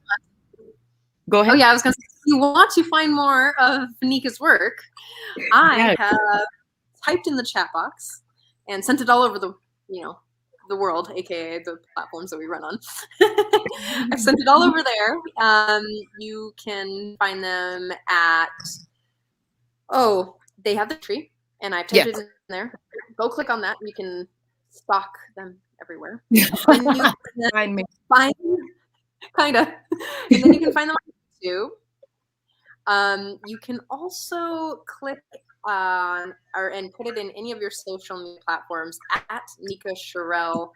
Go ahead. Oh yeah, I was going to say, if you want to find more of Nika's work, I have typed in the chat box and sent it all over the world, aka the platforms that we run on. I've sent it all over there. You can find them at Oh, they have the tree, and I've typed it in there. Go click on that, and you can stalk them everywhere. Then you can Find me. find kind of, and then you can find them on YouTube. You can also click on and put it in any of your social media platforms at Nika Cherelle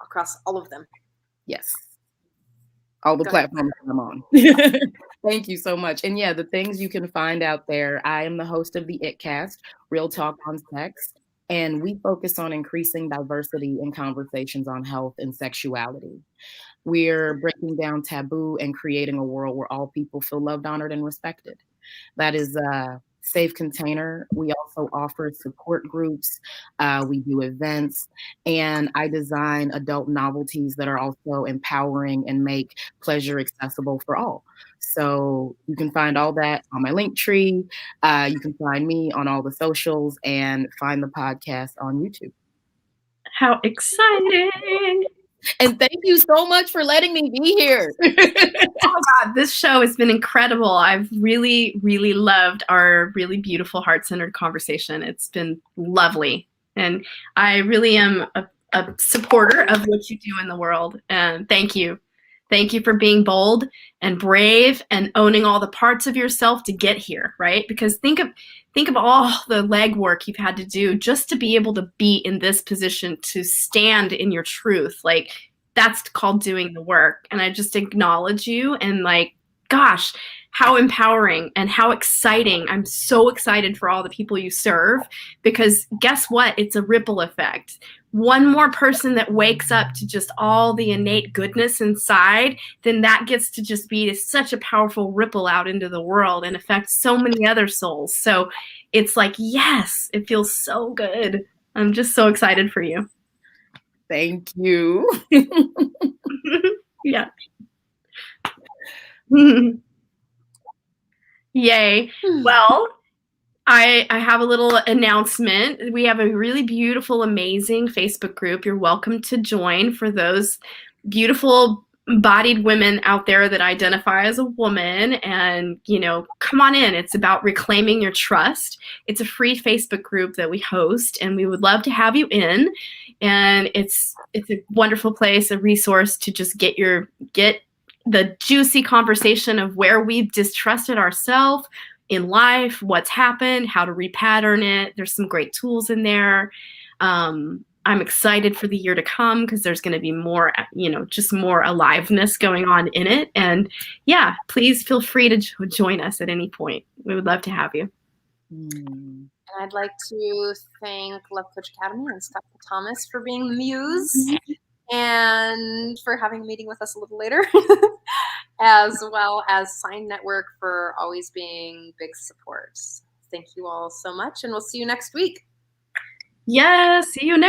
across all of them. Yes. All the Go platforms I'm on. Thank you so much. And yeah, the things you can find out there. I am the host of the ItCast, Real Talk on Sex, and we focus on increasing diversity in conversations on health and sexuality. We're breaking down taboo and creating a world where all people feel loved, honored, and respected. That is a safe container. We also offer support groups. We do events, and I design adult novelties that are also empowering and make pleasure accessible for all. So you can find all that on my link tree. You can find me on all the socials and find the podcast on YouTube. How exciting! And thank you so much for letting me be here. Oh God, this show has been incredible. I've really, really loved our really beautiful heart-centered conversation. It's been lovely. And I really am a supporter of what you do in the world. And thank you. Thank you for being bold and brave and owning all the parts of yourself to get here, right? Because think of all the legwork you've had to do just to be able to be in this position, to stand in your truth. Like, that's called doing the work. And I just acknowledge you, and like, gosh, how empowering and how exciting. I'm so excited for all the people you serve, because guess what? It's a ripple effect. One more person that wakes up to just all the innate goodness inside, then that gets to just be such a powerful ripple out into the world and affect so many other souls. So it's like, yes, it feels so good. I'm just so excited for you. Thank you. Yeah. Yay. Well, I have a little announcement. We have a really beautiful, amazing Facebook group. You're welcome to join for those beautiful bodied women out there that identify as a woman. And, come on in. It's about reclaiming your trust. It's a free Facebook group that we host, and we would love to have you in. And it's a wonderful place, a resource to just get the juicy conversation of where we've distrusted ourselves in life, what's happened, how to repattern it. There's some great tools in there. I'm excited for the year to come because there's going to be more, just more aliveness going on in it. And yeah, please feel free to join us at any point. We would love to have you. And I'd like to thank Love Coach Academy and Scott Thomas for being the muse and for having a meeting with us a little later, as well as Sign Network for always being big supports. Thank you all so much, and we'll see you next week. Yes, see you next